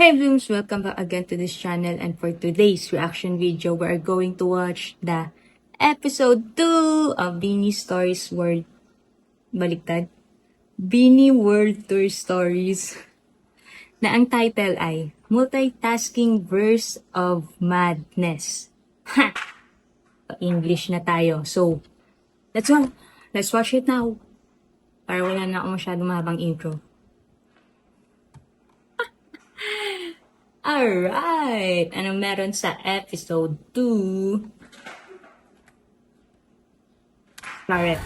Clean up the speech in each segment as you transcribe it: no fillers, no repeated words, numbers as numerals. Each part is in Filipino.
my blooms, welcome back again to this channel, and for today's reaction video, we are going to watch the episode 2 of Beanie Stories World. Baliktad? Beanie World Tour Stories. Na ang title ay Multitasking Verse of Madness. Ha! English na tayo. So, let's go. Let's watch it now. Para wala na ako masyadong mahabang intro. Alright! Anong meron sa episode 2? Correct.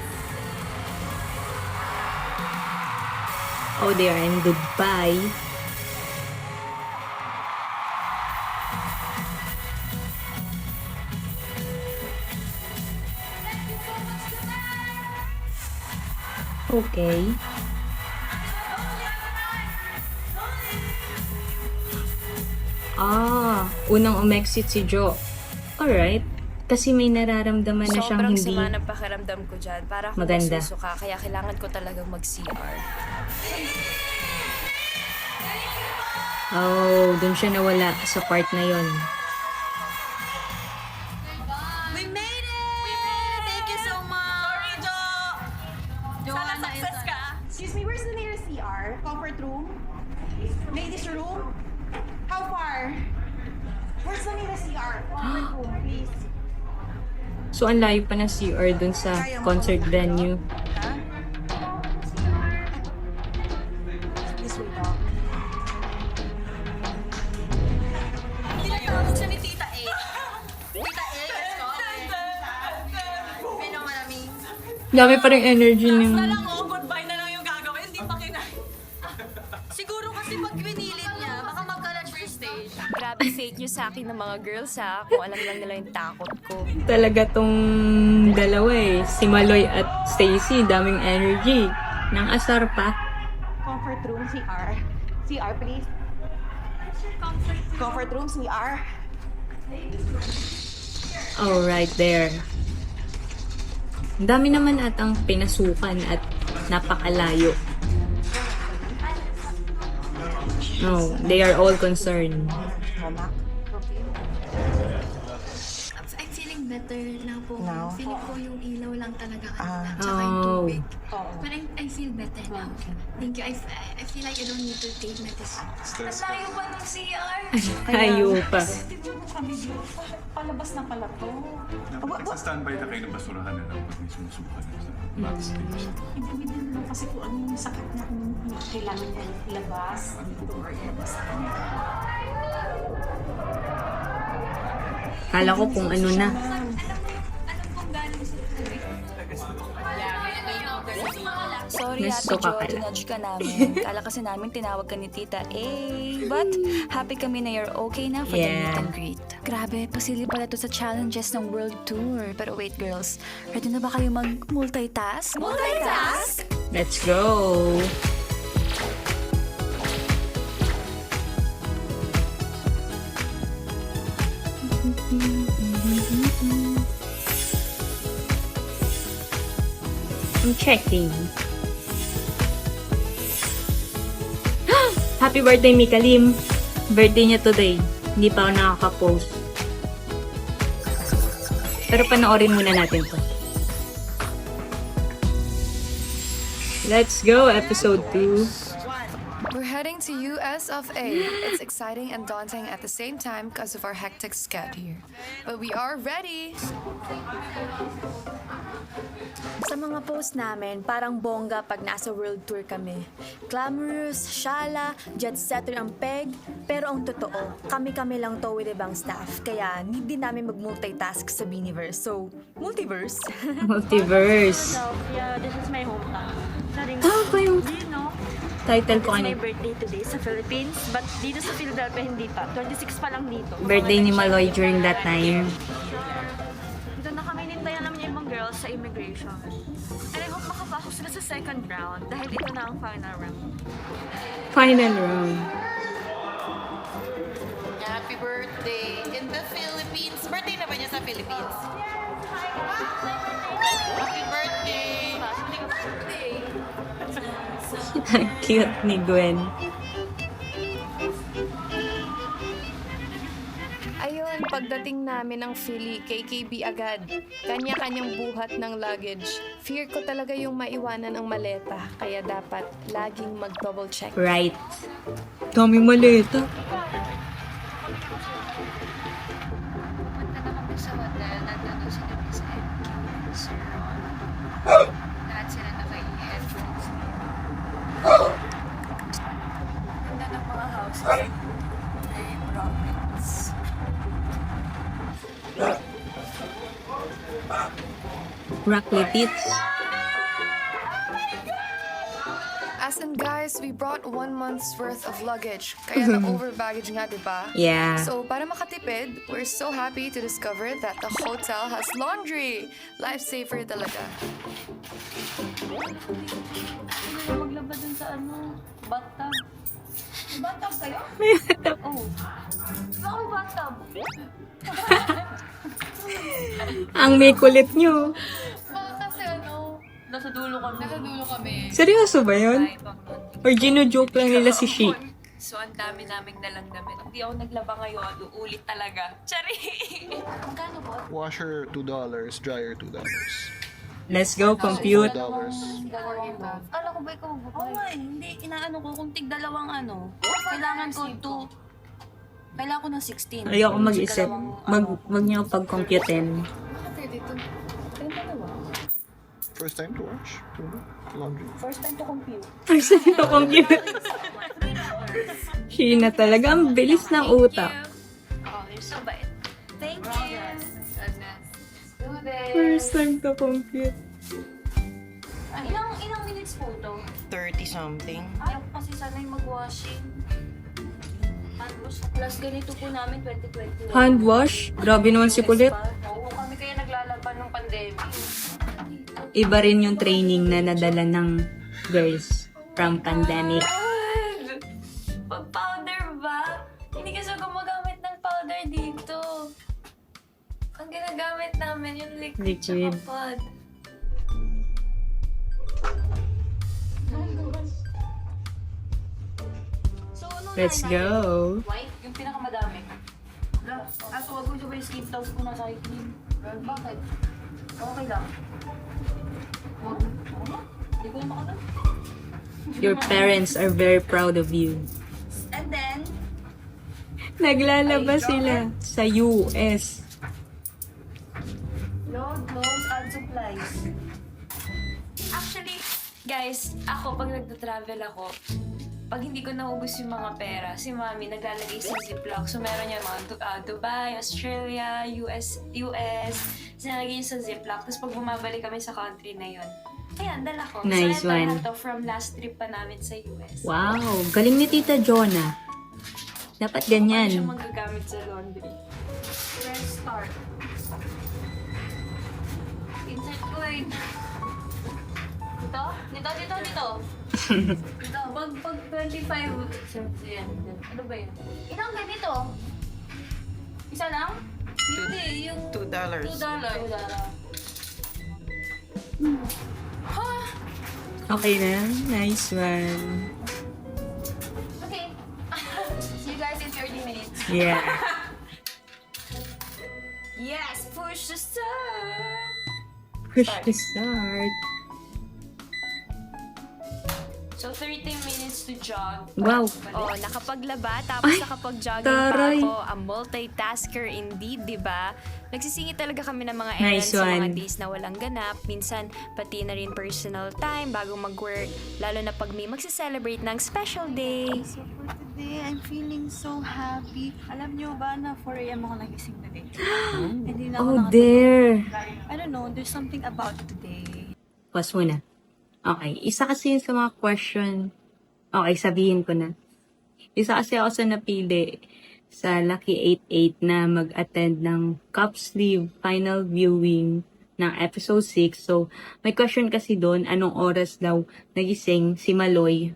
Oh, they are in Dubai. Okay. Unang umexit si Jo. Alright. Kasi may nararamdaman na siyang hindi Sobrang sama ng pakiramdam ko dyan. Para akong maganda. masusuka, kaya kailangan ko talagang mag-CR. Oh, dun siya nawala sa part na yon. We made it! Thank you so much! Sorry, Jo! Sana success ka! Excuse me, where's the nearest CR? Comfort room? Ladies room? How far? Where's the nearest CR? Comfort room, please. So, ang layo pa ng CR dun sa concert venue. Ha? This way daw. Tinatawag siya ni Tita A. Tita A, let's go. May naman namin. Dami pa rin energy niya. Lang goodbye na lang yung gagawin. Hindi pa kinay. Siguro kasi pag pinilit niya, baka magkalat first stage. Grabe fake news sa akin ng mga girls ha. Kung alam lang nila yung takot ko. Talaga tong dalawa eh. Si Maloy at Stacy, daming energy. Nang asar pa. Comfort room, CR. CR, please. Comfort room, CR. Oh, right there. Ang dami naman atang pinasukan at napakalayo. No, they are all concerned. Mama. I'm feeling better now po. Now? Feeling ko yung ilaw lang talaga Ah. tsaka yung Oh. tubig. Oo. But I feel better now. Thank you. I feel like I don't need to take medicine. Layo pa ng CR. Hayo pa. Palabas na pala to. Nagsa-standby na kayo ng basurahan na lang pag may sumusukan na sa backstage. Hindi din naman kasi kung ano yung sakit na kung kailangan niya ilabas dito or ilabas. Kala ko kung ano na. Sorry Nesto Ate ka Jo, pala. tinudge ka namin. Kala kasi namin tinawag ka ni Tita A. But happy kami na you're okay na for the Yeah. meet and greet. Grabe, pasili pala to sa challenges ng World Tour. Pero wait girls, ready na ba kayo mag-multitask? Multitask? Let's go! I'm checking. Happy birthday, Mika Lim! Birthday niya today. Hindi pa ako nakaka-post. Pero panoorin muna natin to. Let's go, episode 2. We're heading to US of A. It's exciting and daunting at the same time because of our hectic schedule. But we are ready! Sa mga post namin, parang bongga pag nasa world tour kami. Glamorous, shala, jet setter ang peg. Pero ang totoo, kami-kami lang to with ibang staff. Kaya hindi namin mag-multitask sa Beaniverse. So, multiverse. Multiverse. So, yeah, this is my hometown. Saring, Tama ba yung do you know? title ko It's my kanina? birthday today sa Philippines, but dito sa Philadelphia hindi pa. 26 pa lang dito. Birthday ni Maloy during that time. Dito na kami nintayan namin yung ibang girls sa immigration. And I hope makapasok sila sa second round dahil ito na ang final round. Final round. Happy birthday in the Philippines. Birthday na ba niya sa Philippines? Happy birthday! Cute ni Gwen. Ayun, pagdating namin ng Philly, KKB agad. Kanya-kanyang buhat ng luggage. Fear ko talaga yung maiwanan ang maleta, kaya dapat laging mag-double check. Right. Dami maleta. Punta na kami sa hotel. Nandun sila sa MK. Sir Ron. Lahat sila naka-headphones. Ganda ng mga houses. Very province. Raclette. As in guys, we brought 1 month's worth of luggage. Kaya na-over baggage nga, diba? Yeah. So, para makatipid, we're so happy to discover that the hotel has laundry. Lifesaver talaga. Maglaba dun sa bathtub. May bathtub kayo? Oh. Bakit bathtub? Ang may kulit nyo. Kasi nasa dulo kami. Seryoso ba yun? Or gino-joke lang nila si Shi? So, ang dami naming nalang damit. Hindi ako naglaba ngayon. Uulit talaga. Chari! Magkano po? Washer $2, dryer $2. Let's go, compute. $4. Kala ko ba ikaw magbukay? Oo nga eh. Hindi, inaano ko kung tig dalawang kailangan ko kailangan ko ng 16. Ayoko mag-isip. Wag niyo pag-computein. First time to wash laundry. First time to compute. First time to compute. Sheena talaga. Ang bilis ng utak. Oh, you're so bait. Thank you. First time to compute. Ilang minutes po to? 30 something. Ayaw ko kasi sanay mag-washing. Plus ganito po namin 2021. Hand wash? Grabe naman si Kulit. Oo, kami kaya naglalaban ng pandemic. Iba rin yung training na nadala ng girls from pandemic. Pag-powder ba? Hindi kasi gumagamit ng powder dito. Ang ginagamit namin yung liquid. Liquid. Tsaka pod. So, Let's go. White, yung pinakamadami. Ako, wag mo sabay skin towels ko na sa cream. Bakit? Okay lang. Hindi ko makakal. Your parents are very proud of you. And then, Naglalaba sila sa US. load, clothes, and supplies. Actually, guys, ako pag nagta-travel ako, pag hindi ko naubos yung mga pera, si Mami naglalagay sa Ziploc. So, meron niya mga Dubai, Australia, US, sinalagay niya sa Ziploc. Tapos pag bumabalik kami sa country na yon, ayan, dala ko. Nice so, one. to from last trip pa namin sa US. Wow, galing ni Tita Jonah. Dapat Paano siya ganyan. magagamit sa laundry? Press start. Insert ko eh. Dito? Dito. Dito, pag 25. Yan. Ano ba yun? Ilang ganito? Isa lang? Hindi, yung $2. $2. Okay na? Nice one. Okay. See you guys in 30 minutes. Yeah. Yes! Push the start! Push the start. So, 30 minutes to jog. Wow. Oh, nakapaglaba, tapos nakapag-jogging taray. pa ako. A multitasker indeed, di ba? Nagsisingit talaga kami ng mga Nice errands sa mga one. days na walang ganap. Minsan, pati na rin personal time bago mag-work. Lalo na pag may magse-celebrate ng special day. So for today, I'm feeling so happy. Alam niyo ba na 4 a.m. ako nagising today? Hindi na ako Oh, there. I don't know, there's something about today. Pause muna. Okay, isa kasi yun sa mga question. Okay, sabihin ko na. Isa kasi ako sa napili sa Lucky 88 na mag-attend ng Cup Sleeve final viewing ng episode 6. So, may question kasi doon, anong oras daw nagising si Maloy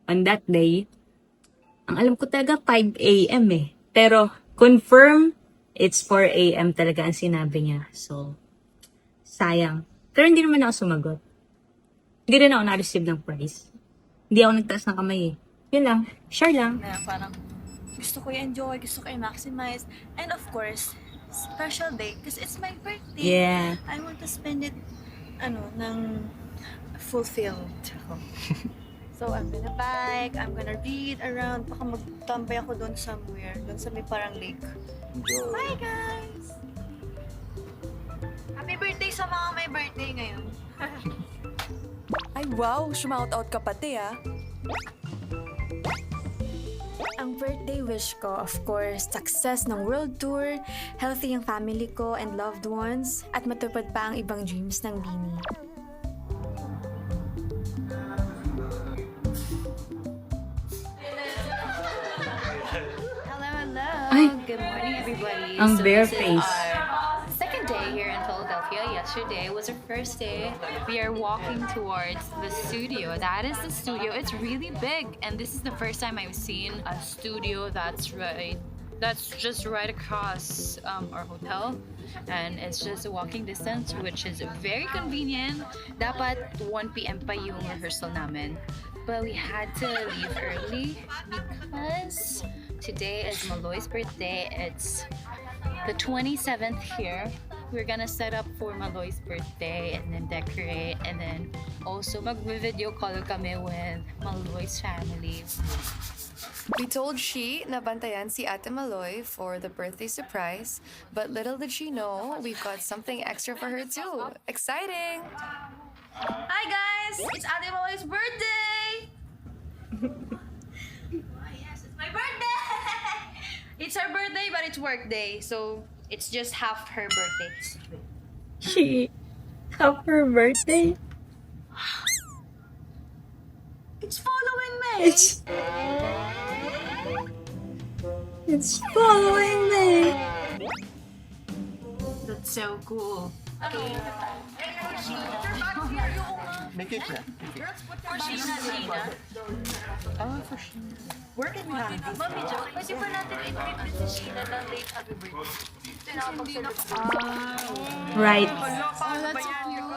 on that day. Ang alam ko talaga 5 a.m. eh. Pero, confirm, it's 4 a.m. talaga ang sinabi niya. So, sayang. Pero hindi naman ako sumagot. Hindi rin ako na-receive ng prize. Hindi ako nagtaas ng kamay eh. Yun lang. Share lang. Na parang, Gusto ko i-enjoy, gusto ko i-maximize. And of course, special day because it's my birthday. Yeah. I want to spend it, ng fulfilled. So, I'm gonna bike, I'm gonna read around, baka magtambay ako doon somewhere, doon sa may parang lake. Enjoy. Bye, guys! Happy birthday sa mga may birthday ngayon. Ay wow, shumout out ka pati ah. Ang birthday wish ko, of course, success ng world tour, healthy ang family ko and loved ones, at matupad pa ang ibang dreams ng Beanie. Hello, hello. Ay. Good morning, everybody. Ang bare this is face. our second day here in Philadelphia. Yesterday was our first day. We are walking towards the studio. That is the studio. It's really big, and this is the first time I've seen a studio that's just right across our hotel. And it's just a walking distance, which is very convenient. Dapat 1 p.m. pa yung rehearsal namin. But we had to leave early because today is Maloy's birthday. It's the 27th here. We're gonna set up for Maloy's birthday and then decorate, and then also mag-video call kami with Maloy's family. We told she na bantayan si Ate Maloy for the birthday surprise, but little did she know, we've got something extra for her too. Exciting! Hi guys! It's Ate Maloy's birthday! Yes, it's my birthday! It's her birthday, but it's work day, so it's just half her birthday. She have her birthday. It's following me! It's following me. That's so cool. May cake na. For Sheena. Where can we have this? Mami Jo, pwede ba natin i-treat si Sheena ng late happy birthday? Right.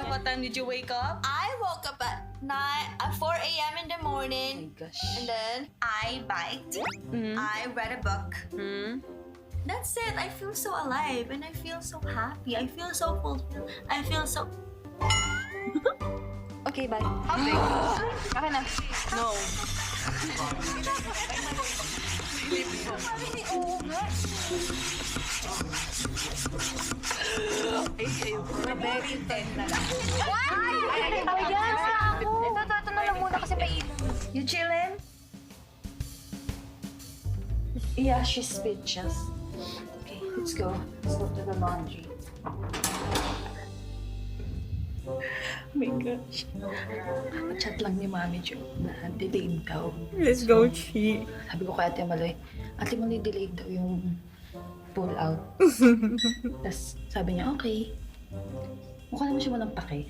What time did you wake up? I woke up at 4 a.m. in the morning. And then I biked. I read a book. That's it. I feel so alive and I feel so happy. I feel so fulfilled. I feel so... Okay, bye. Okay. Okay na. No. Very intense na lang. Ito na lang muna kasi may ilaw. You chillin'? Yeah, she's speechless. Okay, let's go. Let's go to the laundry. Oh my gosh. Chat lang ni Mami Jo na delayed daw. Let's go, Chi. Sabi ko kay Ate Maloy, delayed daw yung pull out. Tapos sabi niya, okay. Mukha naman siya walang pake.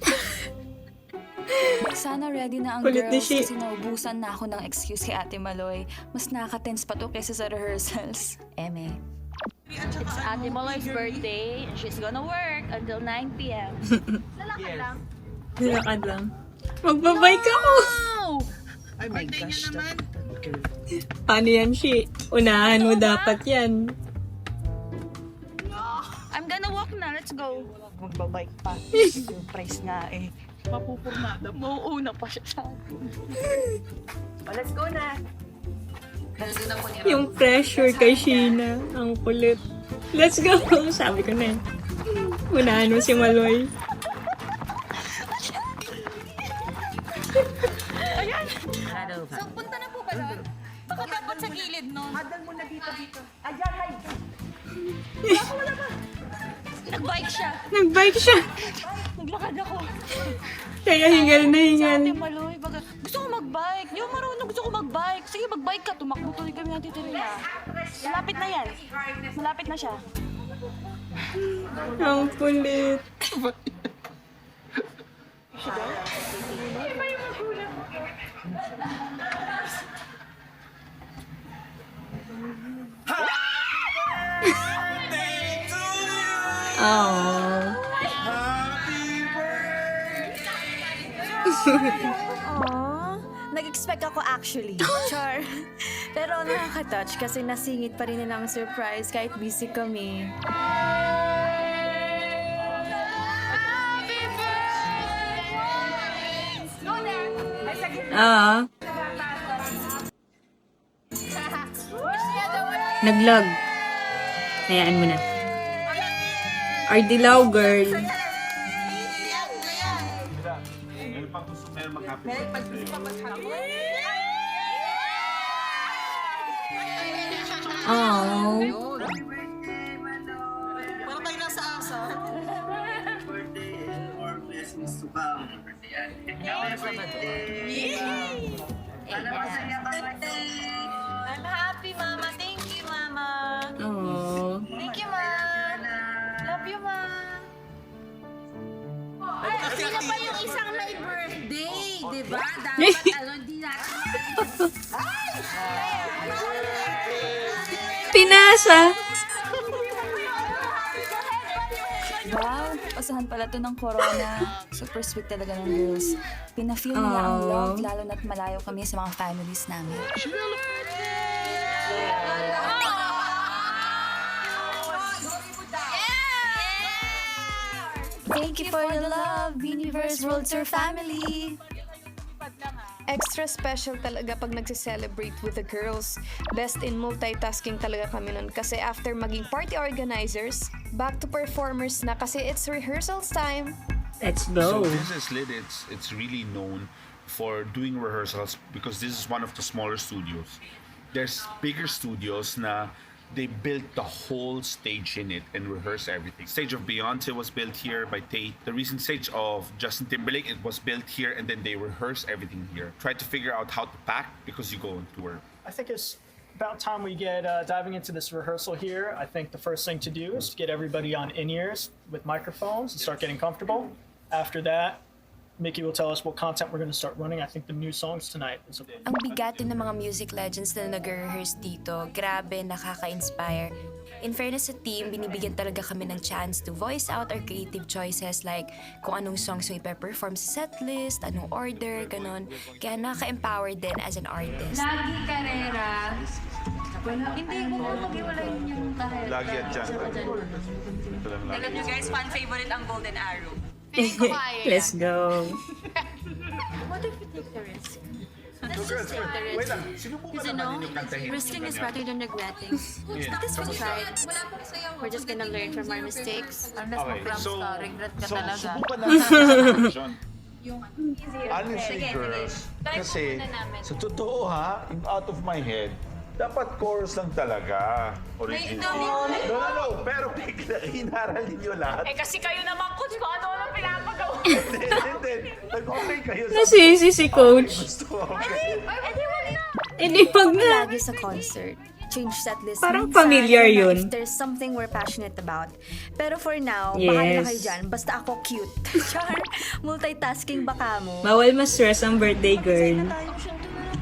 Sana ready na ang Kulit ni girls Shi. kasi naubusan na ako ng excuse kay Ate Maloy. Mas nakaka-tense pa to kaysa sa rehearsals. Eme. It's Ate Maloy's birthday and she's gonna work until 9 p.m. Lalakad lang. Nilakad lang. Magbabike ako. Oh my gosh. Paano yan, Chi? Unahan mo dapat yan. I'm gonna walk na. Let's go. Magbabike pa. Surprise nga eh. Mapupurnada. Mauuna pa siya sa akin. Let's go na. Yung pressure kay Sheena. Ang kulit. Let's go! Sabi ko na eh. Unahan mo si Maloy. So, punta na po ba doon? Baka dapat sa gilid nun. Hadal mo na dito. Ayan, hay. Wala pa. Nag-bike siya. Nagbike siya. Naglakad ako. Kaya hingal na hingal. Ate Maloy, gusto ko mag-bike. Hindi ako marunong, gusto ko mag-bike. Sige, mag-bike ka. Tumakbo tuloy kami natin tira. Malapit na yan. Malapit na siya. Ang kulit. Oh. Aww. Nag-expect ako actually. Char. Pero nakaka-touch kasi nasingit pa rin nila ang surprise kahit busy kami. Ah. Naglag. Hayaan mo na. RD Lau, girl. Meron pa gusto meron mag-happy birthday sa'yo. Oh. Parang tayo nasa asa. I'm happy, Mama. Thank you, Mama. Oh. Thank you, Ma. Love you, Ma. Ay, sila pa yung isang may birthday, di ba? Dapat, hindi natin. Pinasa. Wow, pasahan pala to ng corona. Super sweet talaga ng girls. Pina-feel nila ang Aww. love, lalo na't malayo kami sa mga families namin. Thank you for the love, Universe World Tour family! Extra special talaga pag nagse-celebrate with the girls. Best in multitasking talaga kami nun kasi after maging party organizers, back to performers na kasi it's rehearsals time. Let's So go. Princess Lid, it's really known for doing rehearsals because this is one of the smaller studios. There's bigger studios na they built the whole stage in it and rehearse everything. Stage of Beyonce was built here by Tate. The recent stage of Justin Timberlake, it was built here and then they rehearse everything here. Try to figure out how to pack because you go on tour. I think it's about time we get diving into this rehearsal here. I think the first thing to do is to get everybody on in-ears with microphones and start getting comfortable. After that, Mickey will tell us what content we're going to start running. I think the new songs tonight is a Ang bigat din ng mga music legends na nag-rehearse dito. Grabe, nakaka-inspire. In fairness sa team, binibigyan talaga kami ng chance to voice out our creative choices like kung anong songs yung ipe-perform sa setlist, anong order, ganon. Kaya nakaka-empower din as an artist. Lagi karera. Hindi ko mag-iwalayin yung karera. Lagi at dyan. Alam nyo guys, fan favorite ang Golden Arrow. Let's go. What if you take the risk? Let's girls, just take the risk. wait lang. Sinubukan Because naman yung kantahin. risking is better than regretting. This we'll try it. We're just gonna learn from our mistakes. Okay, so subukan natin sa version. Honestly, girls, kasi sa totoo ha, out of my head, dapat chorus lang talaga. Original. No. Pero bigla, hinaral ninyo lahat. Kasi kayo naman, coach, kung ano pinapagawa. Hindi. Nag-okay kayo sa... Nasisi si coach. Gusto, okay. Hindi pag na. Lagi sa concert. Change set list. Parang minsan, familiar na yun. If there's something we're passionate about. Pero for now, bahala Yes. kayo dyan. Basta ako cute. Char, multitasking baka mo. Bawal ma-stress ang birthday girl.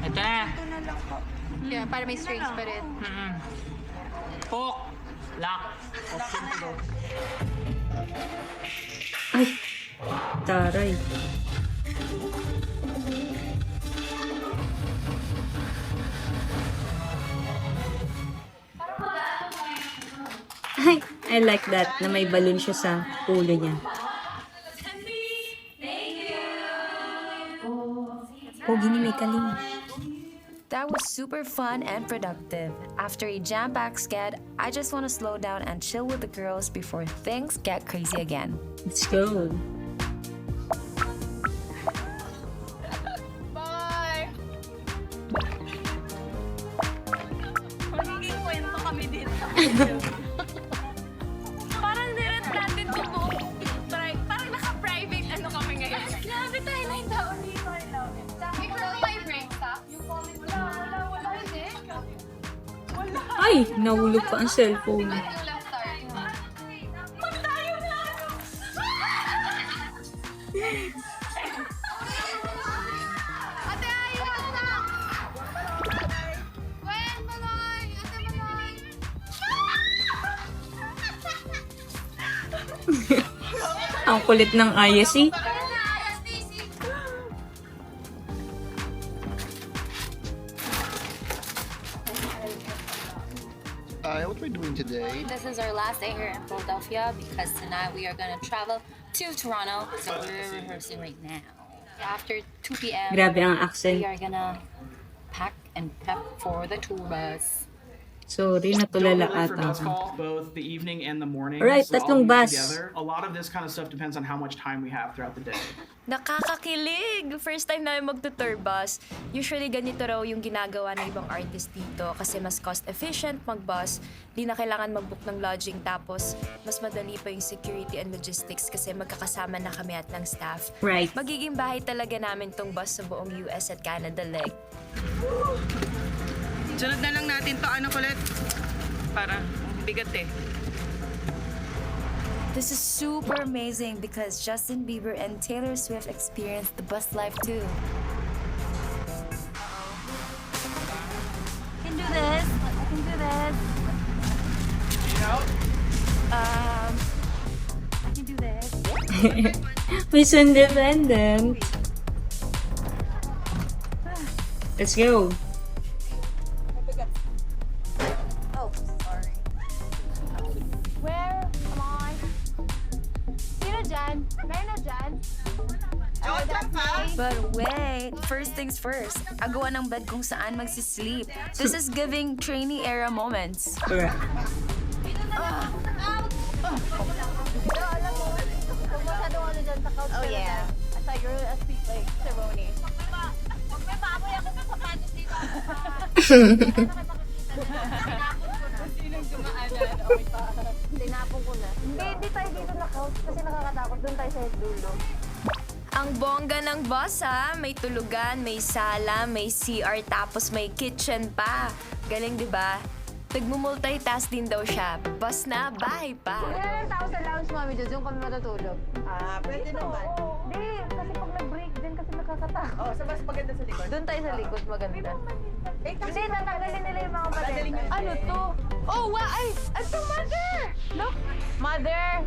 Ito na. Yeah, para may strings pa rin. Hook! Lock! Ay. Taray. Ay, I like that na may balloon siya sa ulo niya. Pogi ni may kalim. That was super fun and productive. After a jam-packed sked, I just want to slow down and chill with the girls before things get crazy again. Let's go. Bye! Magiging kwento kami dito. Parang niret natin ito buong... Parang naka-private ano kami ngayon. Grabe tayo na yung taon dito. I love it. Sabi ko na may break stop. Yung comment wala, hindi. Wala. Ay, nahulog pa ang cellphone. Magtayo na! Ate Ay, basta! Gwen, Maloy! Ate Maloy! Ang kulit ng ISC. last day here in Philadelphia because tonight we are gonna travel to Toronto. So we're rehearsing right now. After 2 p.m. Grabe ang accent. we are gonna pack and prep for the tour bus. Sorry, natulala ata ako. Both the evening and the morning. Alright, so tatlong all bus. together. A lot of this kind of stuff depends on how much time we have throughout the day. Nakakakilig! First time namin magtutour bus. Usually ganito raw yung ginagawa ng ibang artist dito kasi mas cost efficient mag-bus. Di na kailangan mag-book ng lodging tapos mas madali pa yung security and logistics kasi magkakasama na kami at ng staff. Right. Magiging bahay talaga namin tong bus sa buong US at Canada leg. Sunod na lang natin to, ano kulit? Para, bigat eh. This is super amazing because Justin Bieber and Taylor Swift experienced the bus life too. I can do this. I can do this. I can do this. Miss Independent. Let's go. Oh, sorry. Where am I? Sino dyan? Meron na dyan? But wait, first things first. Agawan ng bed kung saan magsisleep. This is giving trainee era moments. Correct. Oh yeah. I thought you were asleep like ceremony. Magpapamoy ako sa sapatos dito. Sinong dumaanan? Okay pa. Tinapon ko na. Hindi tayo dito na couch kasi nakakatakot. Doon tayo sa dulo. Ang bongga ng bus ha, may tulugan, may sala, may CR, tapos may kitchen pa. Galing di ba? Nagmumultitask din daw siya. Bus na, bahay pa. Kailan tao sa lounge, mami, doon kami matutulog. Ah, pwede naman. Hindi, kasi pag nag-break din kasi nakakatakot. Oh, sa mas maganda sa likod? Doon tayo sa likod, maganda. Hindi, tatanggalin nila yung mga maganda. Ano to? Oh, wow! Ay, ito, mother! Look! Mother!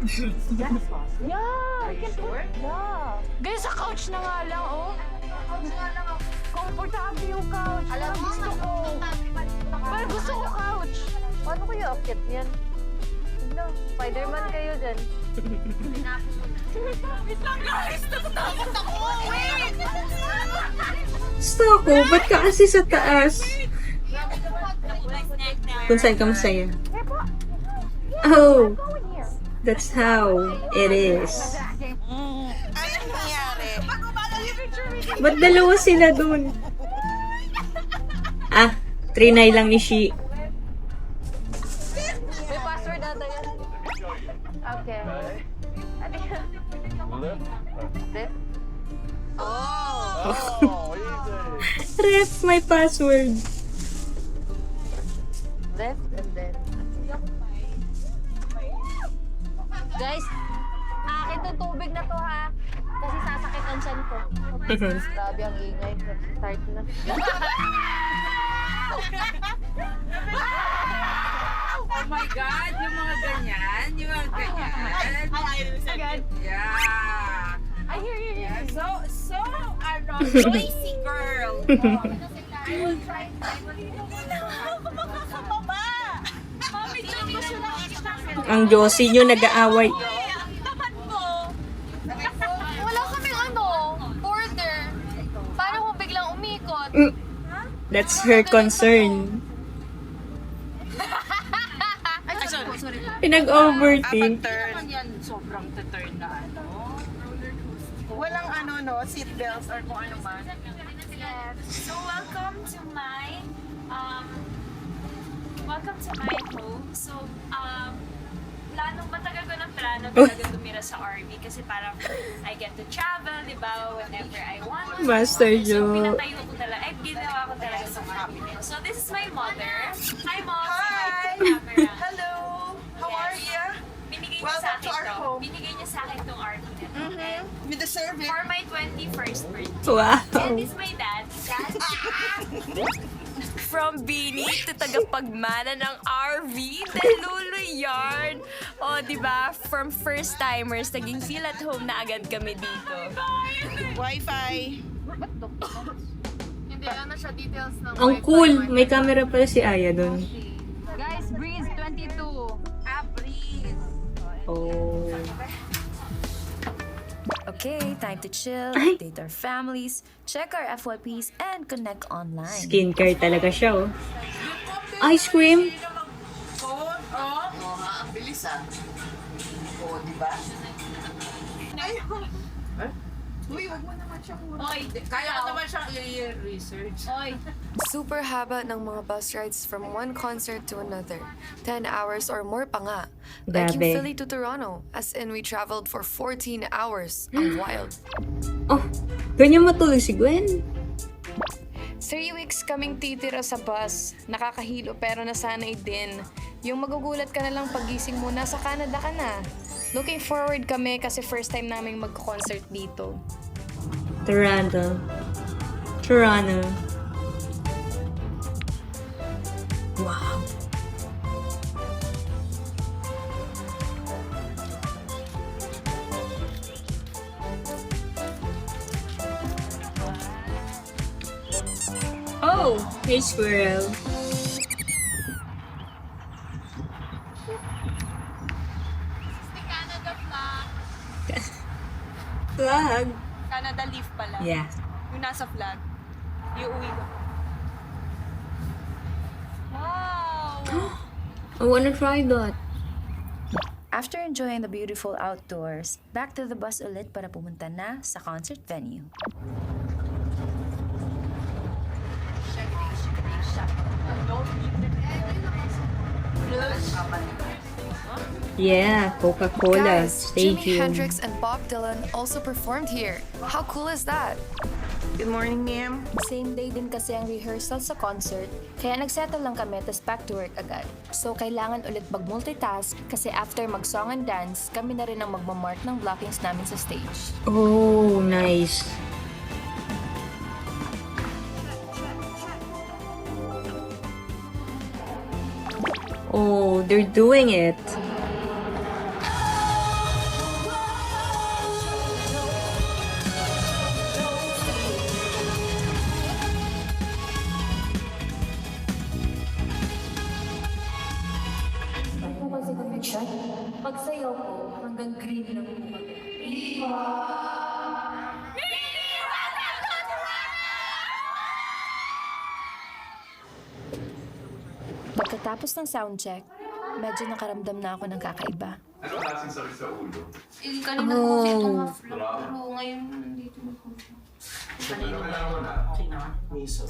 Yeah! I can sure? Yeah! Guys, sa couch na nga lang, oh. Couch nga lang ako. Komportable yung couch. Alam mo, gusto ko. Pero gusto ko couch. Paano kayo akit yan? No, Spider-Man kayo dyan. Wait lang guys! Natatakot ako! Wait! Gusto ako, ba't ka kasi sa taas? Kung saan ka masaya. Oh, that's how it is. Anong nangyari? Ba't dalawa sila dun? Ah, trinay lang ni Shi. May password ata yan. Okay. Left? Oh, easy. Ref, my password. Left and then... Guys, akin tong tubig na to ha. Kasi sasakit ang tiyan ko. Grabe ang ingay. Start na. Oh my God, yung mga ganyan, yung mga ganyan. Yeah. I hear you. Yeah, so, noisy girl. I will try. Ang Josie nyo nag-aaway. Wala kaming order. Paano kung biglang umikot? That's her concern. Sorry. Pinag-overthink. Sobrang turn na Walang seatbelts or kung ano man. So welcome to my home. So matagal ko ng plano talaga tumira sa RV kasi parang I get to travel, di ba, whenever I want. Master So Jo. pinatayo ko talaga, ginawa ko talaga sa RV. So this is my mother. Hi Mom! Hi! Camera. Hello! How are you? Binigay niya sa akin to. Binigay niya sa akin tong RV na to. And You deserve it. for my 21st birthday. Wow. And this is my dad. From Bini to tagapagmana ng RV, Delulu yarn. O, di ba? From first-timers, naging feel at home na agad kami dito. Wi-Fi. Hindi lang na siya details ng Ang cool. May camera pala si Aya doon. Guys, Breeze 22. Breeze. Oh. Okay, time to chill, update our families, check our FYPs, and connect online. Skincare talaga siya, oh. Ice cream? Oo, ang bilis ah. Oo, di ba? Uy, wag mo naman siya muna. Oy, kaya ko naman siyang i-research. Oy. Super haba ng mga bus rides from one concert to another. 10 hours or more pa nga. Like yung Grabe. Philly to Toronto, as in we traveled for 14 hours. Ang wild. Oh, ganyan matulog si Gwen. 3 weeks kaming titira sa bus. Nakakahilo pero nasanay din. Yung magugulat ka na lang pagising mo, nasa Canada ka na. Looking forward kami kasi first time naming mag-concert dito. Toronto. Toronto. Wow. Oh, hey squirrel. Canada flag. Flag. Canada leaf pala. Yeah. Yung nasa flag. Iuwi ko. Wow! I wanna try that. After enjoying the beautiful outdoors, back to the bus ulit para pumunta na sa concert venue. Yeah, Coca-Cola. Guys, Jimi Stadium. Hendrix and Bob Dylan also performed here. How cool is that? Good morning, ma'am. Same day din kasi ang rehearsal sa concert, kaya nagsettle lang kami tas back to work agad. So kailangan ulit mag-multitask kasi after mag-song and dance, kami na rin ang magmamark ng blockings namin sa stage. Oh, nice. Oh, they're doing it. Ako kasi kami chat, pagsayaw ko, hanggang green lang po kami. Pagkatapos ng soundcheck, medyo nakaramdam na ako ng kakaiba. Ano klaseng sakit sa ulo? Kanina po siya itong half-lock, pero ngayon nandito na po siya. Kanina miso.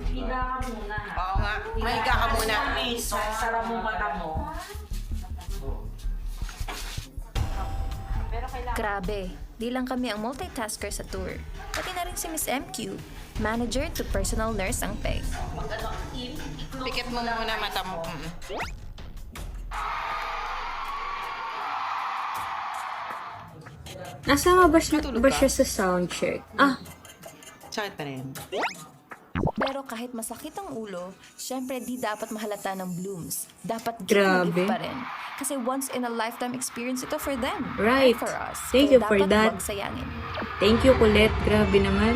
Higa ka muna. Oo nga, mahiga ka muna. Sara mo mata mo. Grabe, di lang kami ang multitasker sa tour. Pati na rin si Miss MQ, manager to personal nurse ang peg. Pikit mo muna mata mo. Nasama ba siya sa soundcheck? Ah, Sakit pa rin. Pero kahit masakit ang ulo, syempre di dapat mahalata ng blooms. Dapat Grabe. give pa rin. Kasi once in a lifetime experience ito for them. Right. And for us. Thank Kaya you for dapat that. huwag sayangin. Thank you, Colette. Grabe naman.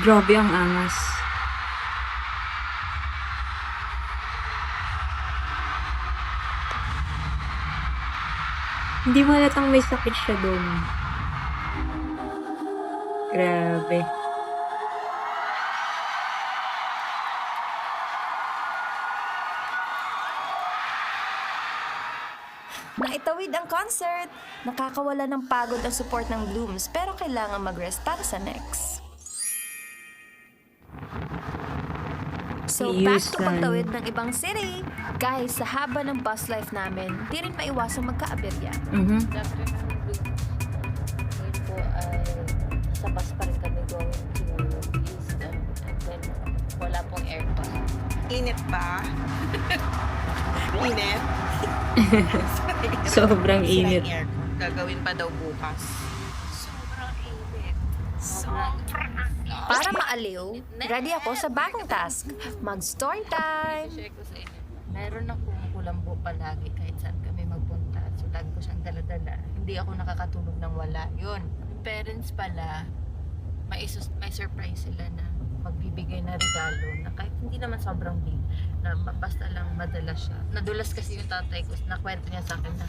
Grabe ang angas. Hindi mo halatang may sakit siya doon. Grabe. Naitawid ang concert! Nakakawala ng pagod ang support ng Blooms, pero kailangan mag-rest para sa next. So, back to Ayusan. pagtawid ng ibang city. Guys, sa haba ng bus life namin, di rin maiwasang magka-aberya. Mhm. Ngayon po ay sa bus pa rin kami going to East and then wala pong aircon. Init ba? Init? Sobrang Sira init. yung aircon. Gagawin pa daw bukas. Para maaliw, ready ako sa bagong task. Mag-story time! Share ko sa inyo. Meron akong kulambo palagi kahit saan kami magpunta. So, lagi ko siyang dala-dala. Hindi ako nakakatulog ng wala. Yun. Yung parents pala, may surprise sila na na regalo na kahit hindi naman sobrang big, na basta lang madala siya. Nadulas kasi yung tatay ko, nakwento niya sa akin na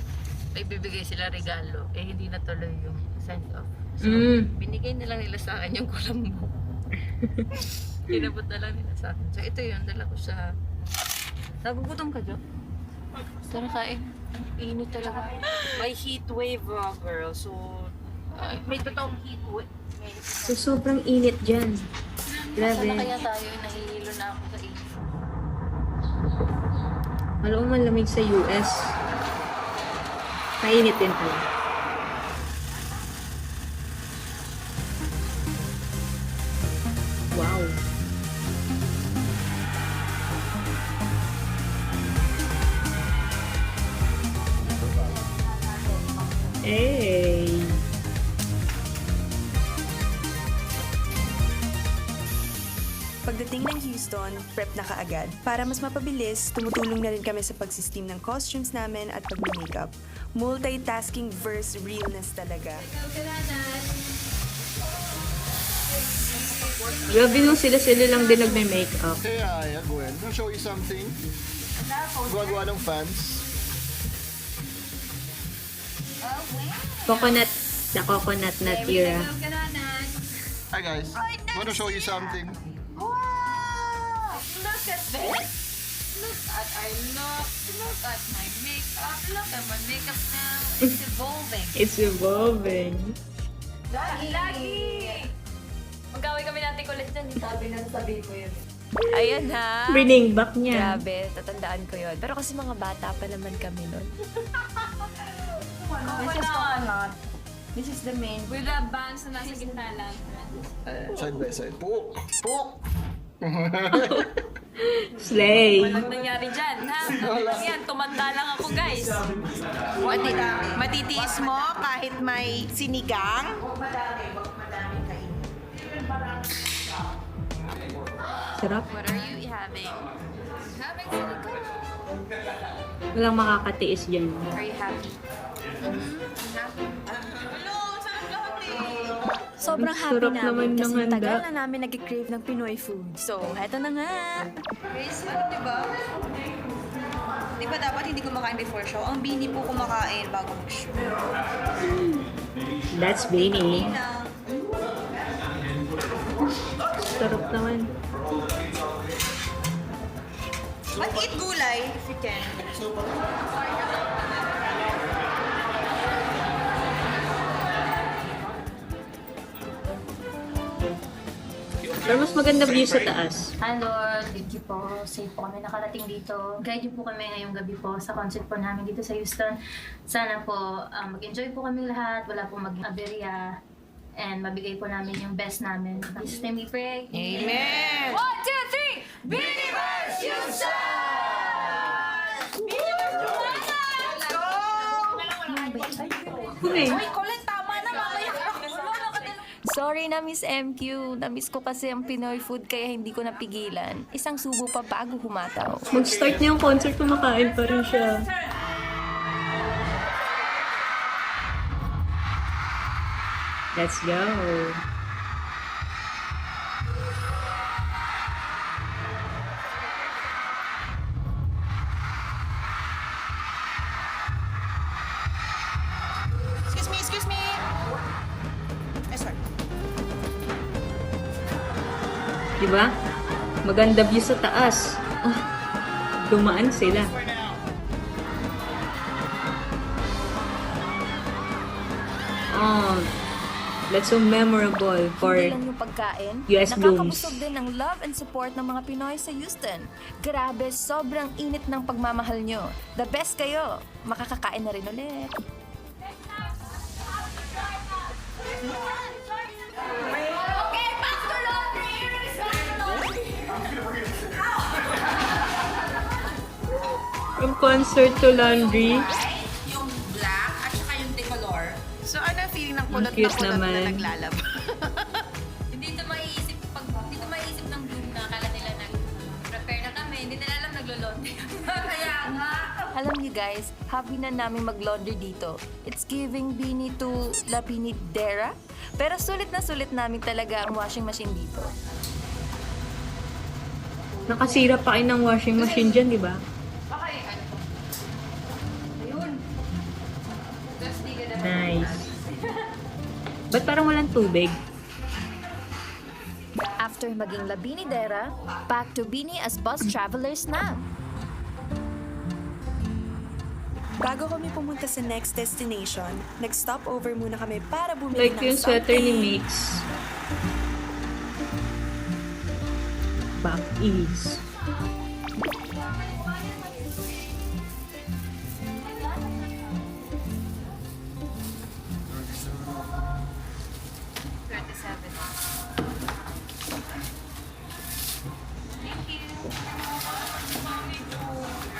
may bibigay sila regalo, eh hindi natuloy yung send off. So, binigay na lang nila sa akin yung kulambo. Kinabot na lang nila sa akin. So, ito yun, dala ko siya. Nagugutom ka, Jo? Tara kain. Ang init talaga. May heat wave, girl. So, may totoong heat wave. So, sobrang init dyan. Grabe. Sana kaya tayo, nahihilo na ako sa init. Alam mo man lamig sa US. Mainit din pala. Wow. Hey. Pagdating ng Houston, prep na kaagad. Para mas mapabilis, tumutulong na rin kami sa pagsisteam ng costumes namin at pag-makeup. Multitasking versus realness talaga. Grabe nung sila lang din nagme-makeup. Hey, Gwen, I'll show you something. Gawa ng fans. Coconut, the coconut nut era. Hi guys, want to show you something. Wow! Look at this! Look at our look! Look at my makeup! Look at my makeup now! It's evolving! It's evolving. Lagi! Magkaway kami natin ulit dyan. Sabi na sabihin ko yun. Ayan ha. Bring back niya. Grabe, tatandaan ko yun. Pero kasi mga bata pa naman kami nun. This is the main. With the bands na nasa gitna lang. Side by side. Puk! Puk! Slay. Walang nangyari dyan, ha? Yan, tumanda lang ako, guys. Matitiis mo kahit may sinigang? Sarap. What are you having? Having sinigang. Walang makakatiis dyan. Are you happy? Sobrang Ang happy sarap namin naman ng kasi handa. tagal na namin nag-crave ng Pinoy food. So, heto na nga. Crazy, di ba? Di ba dapat hindi kumakain before show? Ang bini po kumakain bago mag-show. That's Beanie. Sarap naman. But eat gulay if you can. Pero mas maganda view sa taas. Hi Lord, thank you po. Safe po kami nakarating dito. Guide niyo po kami ngayong gabi po sa concert po namin dito sa Houston. Sana po mag-enjoy po kami lahat, wala po maging aberya, and mabigay po namin yung best namin. In Jesus' name we pray. Amen! 1, 2, 3! Biniverse Houston! Let's go! Huli. Uy, Colin, tama na. Mamaya ka. Sorry na Miss MQ. Na-miss ko kasi ang Pinoy food kaya hindi ko napigilan. Isang subo pa bago humataw. Mag-start na yung concert, kumakain pa rin siya. Let's go. Excuse me! Ay, sorry. Diba? Maganda view sa taas. Oh, dumaan sila. Oh, that's so memorable for Hindi lang yung pagkain, US Blooms. nakakabusog din ng love and support ng mga Pinoy sa Houston. Grabe, sobrang init ng pagmamahal nyo. The best kayo. Makakakain na rin ulit. Okay, back to laundry! From concert to laundry. Yung black at saka yung decolor. So, ano ang feeling ng kulot Cute na kulot naman. na naglalaba? Hindi ito maiisip ng Bloom na akala nila nag-prepare na kami. Hindi nila alam naglo-laundry. Kaya nga. Alam niyo guys, happy na namin mag-laundry dito. It's giving Bini to La Pinidera. Pero sulit na sulit namin talaga ang washing machine dito. Nakasira pa kayo ng washing machine dyan, di ba? Nice. Ba't parang walang tubig? After maging Labinidera, back to Bini as bus travelers na. Bago kami pumunta sa next destination, nag-stop over muna kami para bumili Like ng yung sweater ni something. Mix. Back is.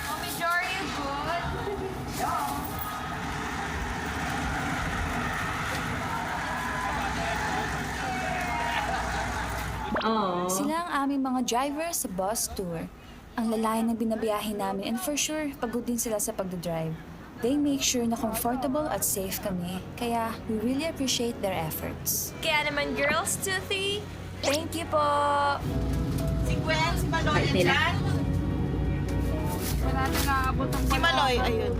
Mommy Jo, are you good? Oh. Sila ang aming mga driver sa bus tour. Ang lalayo ng binabiyahe namin and for sure, pagod din sila sa pagdadrive. They make sure na comfortable at safe kami. Kaya we really appreciate their efforts. Kaya naman girls, Toothy, thank you po! Si Gwen, si Maloy, Kahit nila. andyan? Wala na naabot ang Si Maloy, ayun.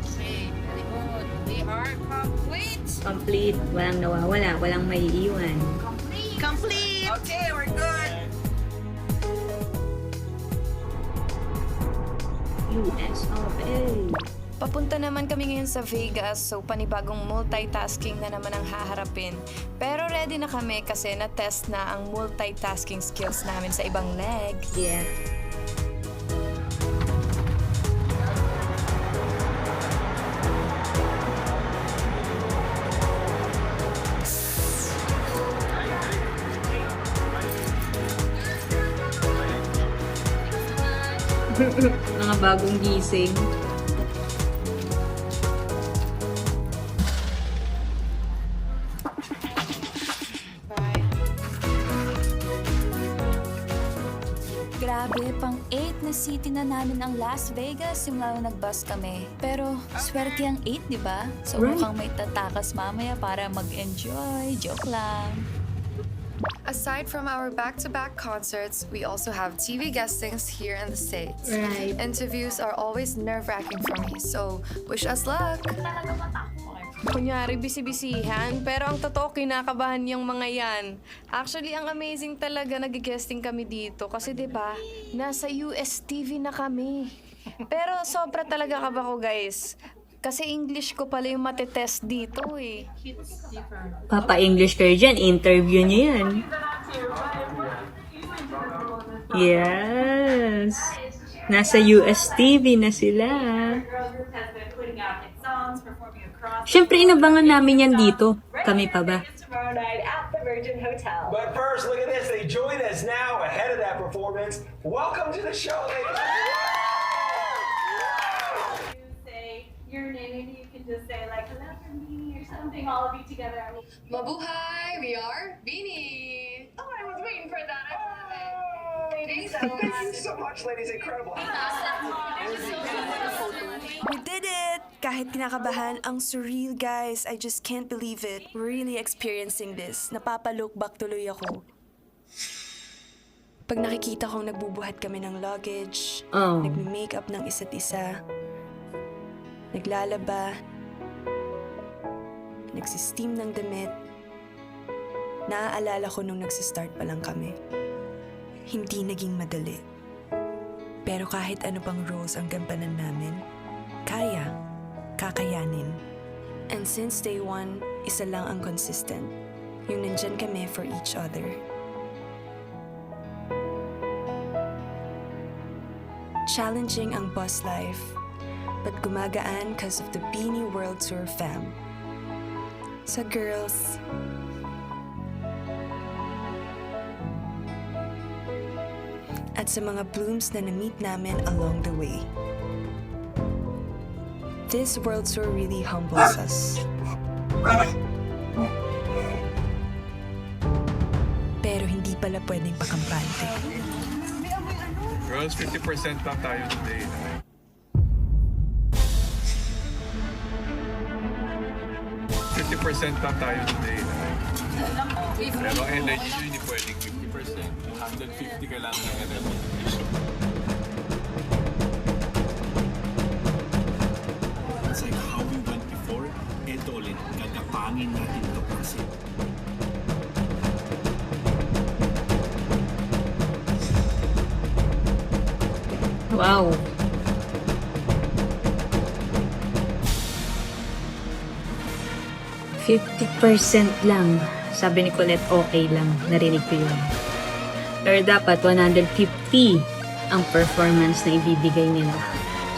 Okay, very good. We are complete. Complete. Walang nawawala. Walang maiiwan. Complete! Okay, we're good. US of A. Papunta naman kami ngayon sa Vegas, so panibagong multitasking na naman ang haharapin. Pero ready na kami kasi na-test na ang multitasking skills namin sa ibang leg. Yeah. Mga bagong gising. Grabe, pang 8 na city na namin ang Las Vegas simula nung nag-bus kami. Pero swerte ang 8, di ba? So Right. mukhang may tatakas mamaya para mag-enjoy. Joke lang. Aside from our back-to-back concerts, we also have TV guestings here in the States. Right. Interviews are always nerve-wracking for me, so wish us luck! Kunyari, bisi-bisihan, pero ang totoo, kinakabahan yung mga yan. Actually, ang amazing talaga nag-guesting kami dito kasi 'di ba, nasa US TV na kami. Pero sobra talaga kaba ko, guys. Kasi English ko pala yung matetest dito eh. Papa-English kayo dyan. Interview niyo yan. Yes. Nasa US TV na sila. Siyempre, inabangan namin yan dito. Kami pa ba? Tomorrow night at the Virgin Hotel. But first, look at this. They join us now ahead of that performance. Welcome to the show, ladies. Say your name, maybe you can just say like, hello from Beanie or something, all of you together. Mabuhay! We are Beanie! Oh, I was waiting for that. I love it. Thank you so much, ladies. Incredible. We did it! Kahit kinakabahan, ang surreal, guys. I just can't believe it. We're really experiencing this. Napapalook back tuloy ako. Pag nakikita kong nagbubuhat kami ng luggage, nagme-makeup ng isa't isa, naglalaba, nagsisteam ng damit, naaalala ko nung nagsistart pa lang kami. Hindi naging madali. Pero kahit ano pang roles ang gampanan namin, kakayanin. And since day one, isa lang ang consistent. Yung nandyan kami for each other. Challenging ang bus life, but gumagaan cause of the Beanie World Tour fam. Sa girls, at sa mga blooms na na-meet namin along the way. This world tour really humbles us. Pero hindi pala pwedeng pakampante. Girls, 50% lang tayo today. 50% lang tayo today. Pero energy nyo hindi pwedeng 50%. 150 kailangan ng revolution. It's like how we went before, eto ulit, gagapangin natin ito kasi. Wow. %50 lang. Sabi ni Colette, okay lang. Narinig ko yun. Pero dapat 150 ang performance na ibibigay nila.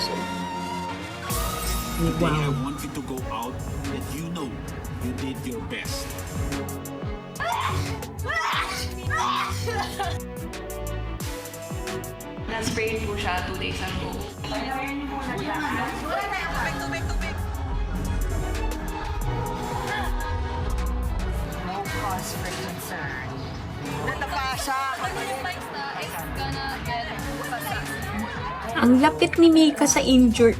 So, Today, I wow. want you to go out that you know you did your best. Na-sprain po siya 2 days ago. No cause for concern. Natapa siya. It's gonna get Ang lapit ni Mika sa injury.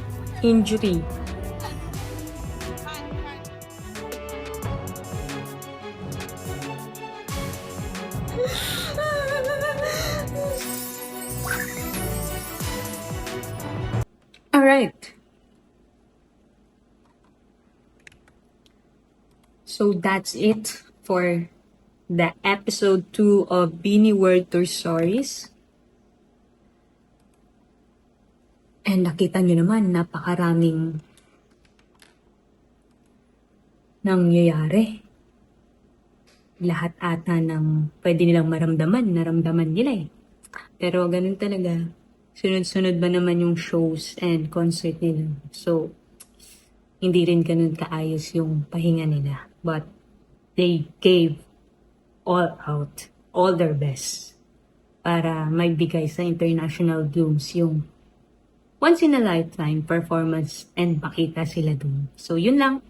Alright. So that's it for the episode 2 of Beanie World Tour Stories. And nakita nyo naman, napakaraming nangyayari. Lahat ata ng pwede nilang maramdaman, naramdaman nila eh. Pero ganun talaga. Sunod-sunod ba naman yung shows and concert nila. So, hindi rin ganun kaayos yung pahinga nila. But, they gave all out, all their best para maibigay sa international blooms yung once-in-a-lifetime performance and makita sila dun. So, yun lang.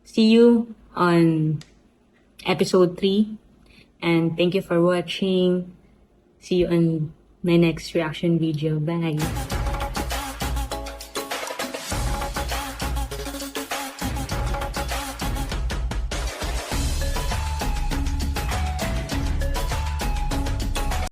See you on episode 3. And thank you for watching. See you on my next reaction video. Bye!